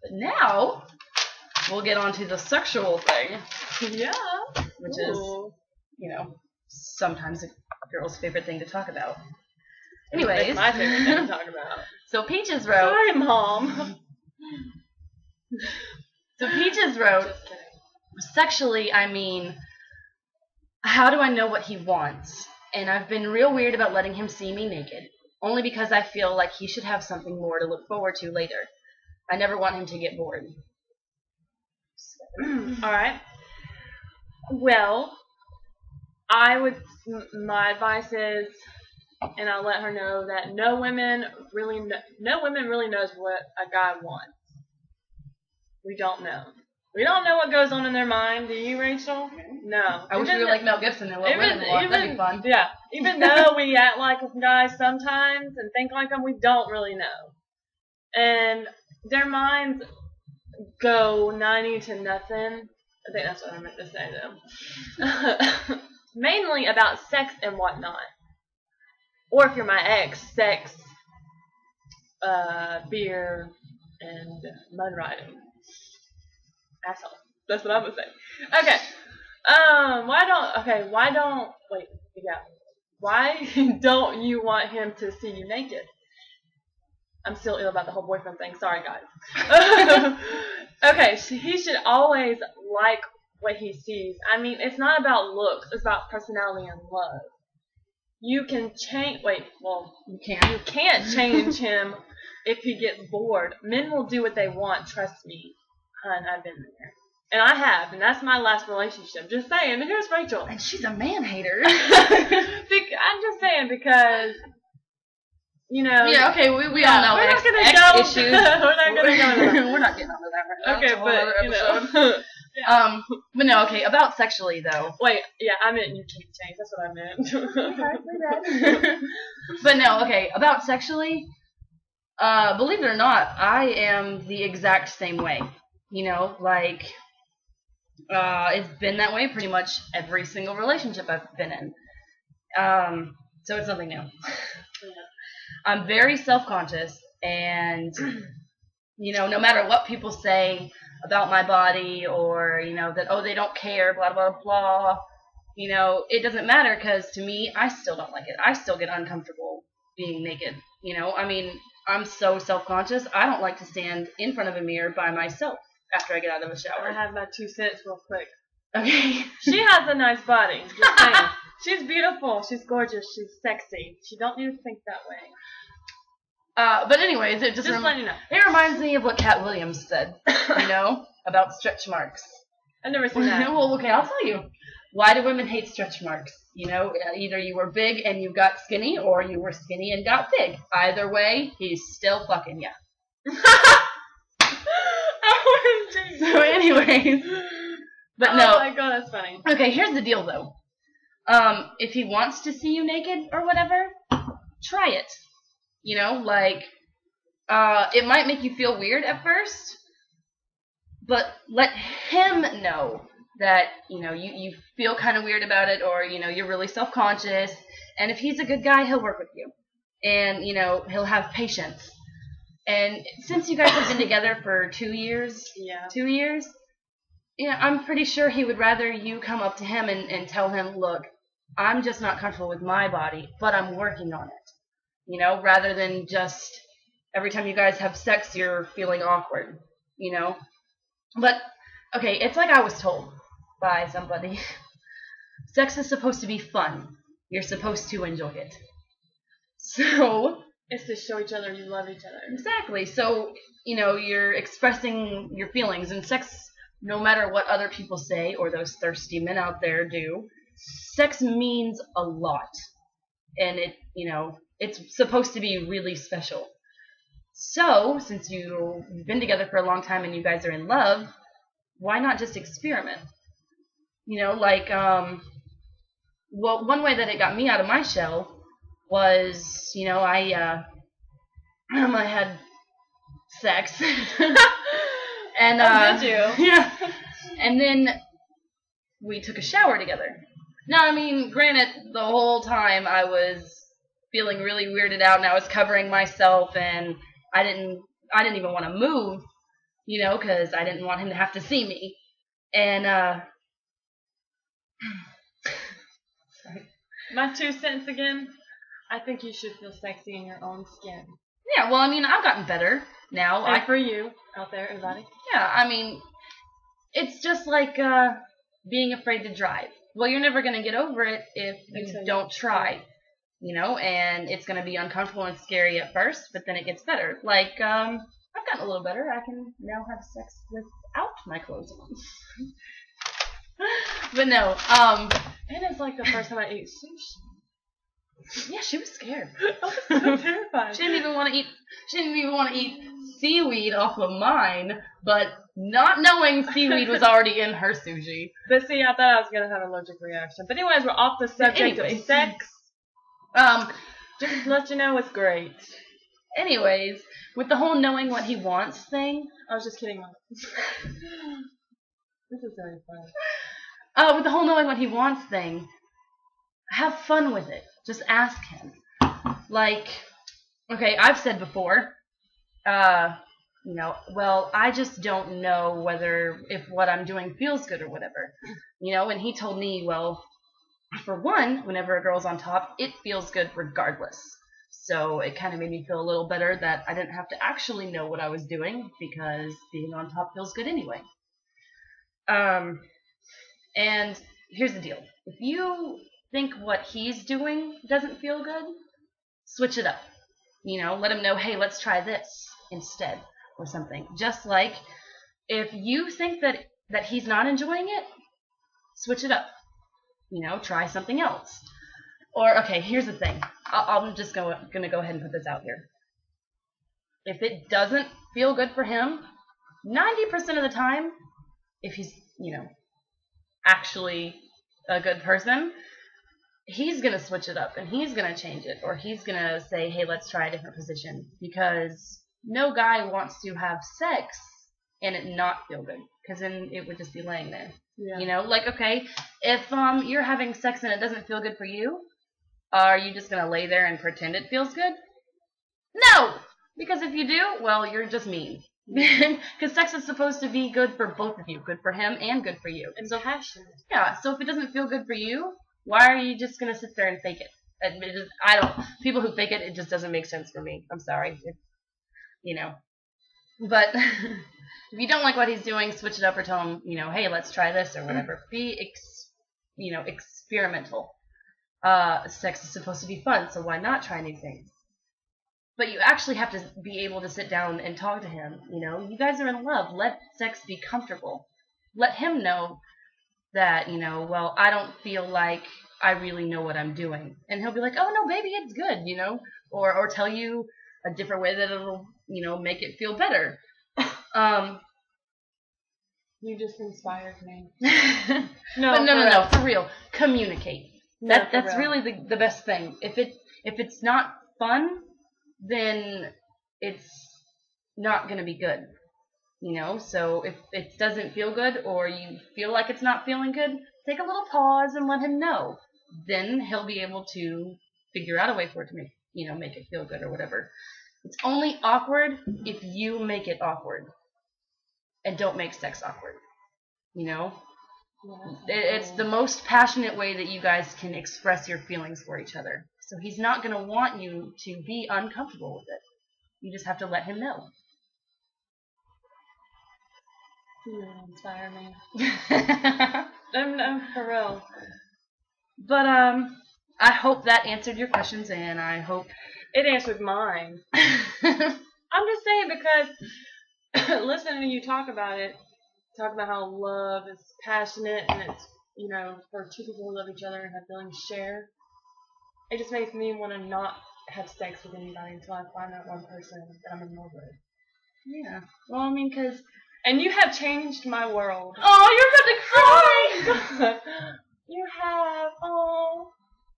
But now, we'll get on to the sexual thing. Yeah. Which is, you know, sometimes a girl's favorite thing to talk about. Anyways. It's my favorite thing to talk about. So Peaches wrote... Sorry, Mom. So Peaches wrote, Just kidding. Sexually, I mean, how do I know what he wants? And I've been real weird about letting him see me naked, only because I feel like he should have something more to look forward to later. I never want him to get bored. Alright. Well, my advice is, and I'll let her know that no women really knows what a guy wants. We don't know. We don't know what goes on in their mind. Do you, Rachel? No. I wish we were like Mel Gibson and what women want. That'd be fun. Yeah. Even though we act like guys sometimes and think like them, we don't really know. And their minds go 90 to nothing. I think that's what I meant to say, though. Mainly about sex and whatnot. Or if you're my ex, sex, beer, and mud riding. Asshole. That's what I'm gonna say. Okay. Why don't you want him to see you naked? I'm still ill about the whole boyfriend thing. Sorry, guys. Okay, he should always like what he sees. I mean, it's not about looks. It's about personality and love. You can change. You can't change him if he gets bored. Men will do what they want. Trust me, hun. I've been there, and I have, and that's my last relationship. Just saying. And here's Rachel, and she's a man hater. I'm just saying because. You know. Yeah. Okay. We all know we're not gonna go issues. We're not gonna go. We're not getting onto that right now. Okay, but you know. Yeah. But no. Okay. About sexually though. Wait. Yeah. I meant you can't change. That's what I meant. But no. Okay. About sexually. Believe it or not, I am the exact same way. You know, like. It's been that way pretty much every single relationship I've been in. So it's nothing new. I'm very self-conscious, and, you know, no matter what people say about my body or, you know, that, oh, they don't care, blah, blah, blah, you know, it doesn't matter because to me, I still don't like it. I still get uncomfortable being naked, you know. I mean, I'm so self-conscious, I don't like to stand in front of a mirror by myself after I get out of a shower. I have my 2 cents real quick. Okay. She has a nice body, just saying. She's beautiful. She's gorgeous. She's sexy. She don't need to think that way. But anyways, it just let you know. It reminds me of what Cat Williams said, you know, about stretch marks. I've never seen that. Well, okay, I'll tell you. Why do women hate stretch marks? You know, either you were big and you got skinny, or you were skinny and got big. Either way, he's still fucking you. So anyways. But no. Oh my god, that's funny. Okay, here's the deal though. If he wants to see you naked or whatever, try it. You know, like, it might make you feel weird at first, but let him know that, you know, you feel kind of weird about it, or, you know, you're really self-conscious, and if he's a good guy, he'll work with you, and, you know, he'll have patience. And since you guys have been together for 2 years, yeah, I'm pretty sure he would rather you come up to him and tell him, look, I'm just not comfortable with my body, but I'm working on it. You know, rather than just every time you guys have sex, you're feeling awkward, you know. But, okay, it's like I was told by somebody. Sex is supposed to be fun. You're supposed to enjoy it. So... It's to show each other you love each other. Exactly. So, you know, you're expressing your feelings. And sex, no matter what other people say or those thirsty men out there do, sex means a lot. And it, you know... It's supposed to be really special. So, since you've been together for a long time and you guys are in love, why not just experiment? You know, like, well, one way that it got me out of my shell was, you know, I had sex. And, did you? Yeah. And then we took a shower together. Now, I mean, granted, the whole time I was feeling really weirded out, and I was covering myself, and I didn't even want to move, you know, because I didn't want him to have to see me. And, sorry. My 2 cents again. I think you should feel sexy in your own skin. Yeah, well, I mean, I've gotten better now. And for you, out there, everybody. Yeah, I mean, it's just like being afraid to drive. Well, you're never going to get over it if you don't try, you know, and it's going to be uncomfortable and scary at first, but then it gets better. Like, I've gotten a little better. I can now have sex without my clothes on. But no, and it's like the first time I ate sushi. Yeah, she was scared. I was so terrified. She didn't even want to eat seaweed off of mine, but not knowing seaweed was already in her sushi. But see, I thought I was gonna have an allergic reaction. But anyways, we're off the subject of sex. Just to let you know, it's great. Anyways, with the whole knowing what he wants thing, I was just kidding. This is very fun. With the whole knowing what he wants thing, have fun with it. Just ask him. Like, okay, I've said before, you know, well, I just don't know if what I'm doing feels good or whatever. You know, and he told me, well, for one, whenever a girl's on top, it feels good regardless. So it kind of made me feel a little better that I didn't have to actually know what I was doing because being on top feels good anyway. And here's the deal. If you think what he's doing doesn't feel good, switch it up. You know, let him know, hey, let's try this instead or something. Just like if you think that he's not enjoying it, switch it up. You know, try something else. Or, okay, here's the thing. I'm just going to go ahead and put this out here. If it doesn't feel good for him, 90% of the time, if he's, you know, actually a good person, he's going to switch it up and he's going to change it, or he's going to say, hey, let's try a different position, because no guy wants to have sex and it not feel good, because then it would just be laying there. Yeah. You know, like, okay, if you're having sex and it doesn't feel good for you, are you just going to lay there and pretend it feels good? No! Because if you do, well, you're just mean. Because sex is supposed to be good for both of you, good for him and good for you. And so passionate. Yeah, so if it doesn't feel good for you, why are you just going to sit there and fake it? People who fake it, it just doesn't make sense for me. I'm sorry. You know. But if you don't like what he's doing, switch it up or tell him, you know, hey, let's try this or whatever. Be, experimental. Sex is supposed to be fun, so why not try new things? But you actually have to be able to sit down and talk to him. You know, you guys are in love. Let sex be comfortable. Let him know that, you know, well, I don't feel like I really know what I'm doing. And he'll be like, oh, no, baby, it's good, you know, or tell you a different way that it'll, you know, make it feel better. You just inspired me. No, for real. Communicate. That's real. really the best thing. If it's not fun, then it's not going to be good. You know, so if it doesn't feel good or you feel like it's not feeling good, take a little pause and let him know. Then he'll be able to figure out a way for it to make it feel good or whatever. It's only awkward if you make it awkward. And don't make sex awkward. You know? It's the most passionate way that you guys can express your feelings for each other. So he's not going to want you to be uncomfortable with it. You just have to let him know. You inspire me. I'm for real. But I hope that answered your questions, and I hope it answered mine. I'm just saying, because listening to you talk about how love is passionate and it's, you know, for two people who love each other and have feelings shared, it just makes me want to not have sex with anybody until I find that one person that I'm in love with. Yeah. Well, I mean, because... And you have changed my world. Oh, you're about to cry! You have. Oh.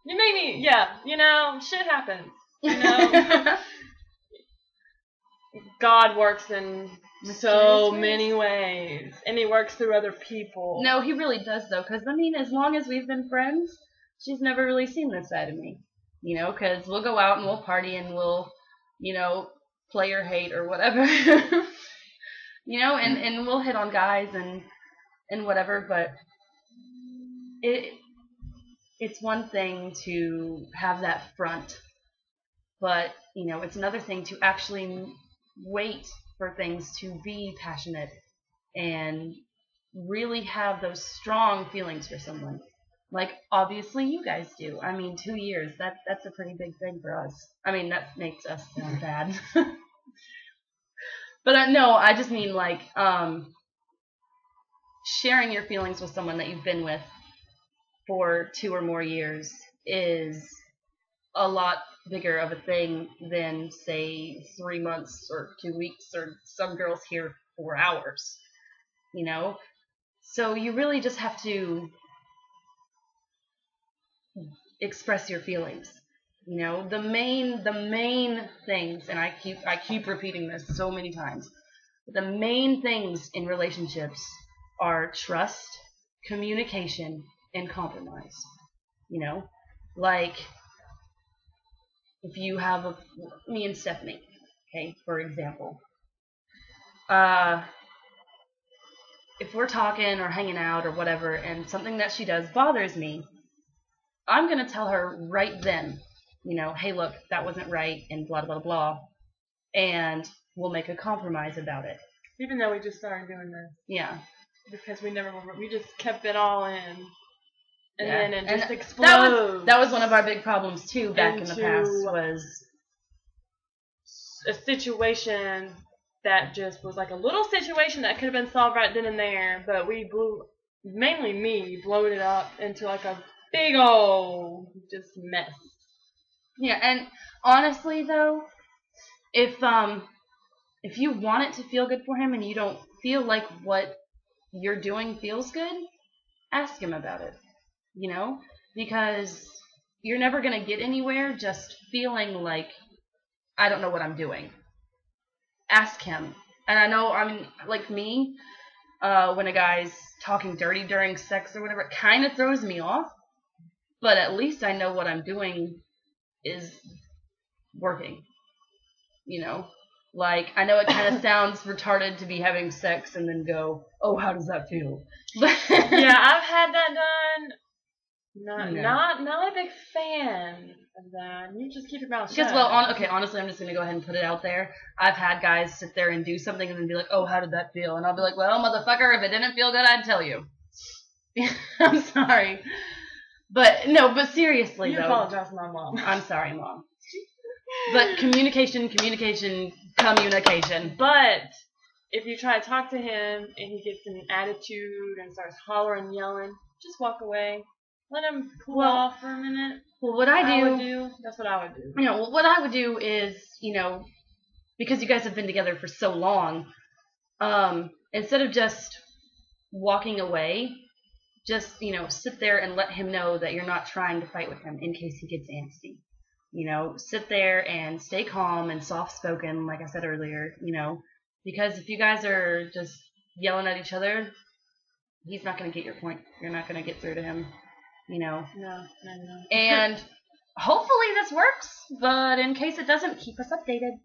You made me, yeah, you know, shit happens. You know? God works in so many ways. And he works through other people. No, he really does, though. Because, I mean, as long as we've been friends, she's never really seen this side of me. You know, because we'll go out and we'll party and we'll, you know, play or hate or whatever. You know, and we'll hit on guys and whatever, but it's one thing to have that front, but, you know, it's another thing to actually wait for things to be passionate and really have those strong feelings for someone. Like, obviously you guys do. I mean, 2 years, that's a pretty big thing for us. I mean, that makes us sound bad. But no, I just mean, like, sharing your feelings with someone that you've been with for 2 or more years is a lot bigger of a thing than, say, 3 months or 2 weeks, or some girls here 4 hours, you know? So you really just have to express your feelings. You know, the main things, and I keep repeating this so many times, the main things in relationships are trust, communication, and compromise. You know, like, if you have me and Stephanie, okay, for example, if we're talking or hanging out or whatever, and something that she does bothers me, I'm gonna tell her right then, you know, hey, look, that wasn't right, and blah blah blah, and we'll make a compromise about it. Even though we just started doing this. Yeah. Because we just kept it all in. And Yeah. then it just explodes. That was one of our big problems too back in the past, was a situation that just was like a little situation that could have been solved right then and there, but we mainly me, blowed it up into like a big old just mess. Yeah, and honestly though, if you want it to feel good for him and you don't feel like what you're doing feels good, ask him about it. You know? Because you're never going to get anywhere just feeling like, I don't know what I'm doing. Ask him. And I know, I mean, like me, when a guy's talking dirty during sex or whatever, it kind of throws me off. But at least I know what I'm doing is working. You know? Like, I know it kind of sounds retarded to be having sex and then go, oh, how does that feel? Yeah, I've had that done. Not a big fan of that. You just keep your mouth shut. Because, well, honestly, I'm just going to go ahead and put it out there. I've had guys sit there and do something and then be like, oh, how did that feel? And I'll be like, well, motherfucker, if it didn't feel good, I'd tell you. I'm sorry. But seriously, you though. apologize to my mom. I'm sorry, Mom. But communication. But if you try to talk to him and he gets an attitude and starts hollering, yelling, just walk away. Let him cool off for a minute. Well, that's what I would do. You know, what I would do is, you know, because you guys have been together for so long, instead of just walking away, just, you know, sit there and let him know that you're not trying to fight with him in case he gets antsy. You know, sit there and stay calm and soft-spoken, like I said earlier, you know, because if you guys are just yelling at each other, he's not going to get your point. You're not going to get through to him, you know. No. And hopefully this works, but in case it doesn't, keep us updated.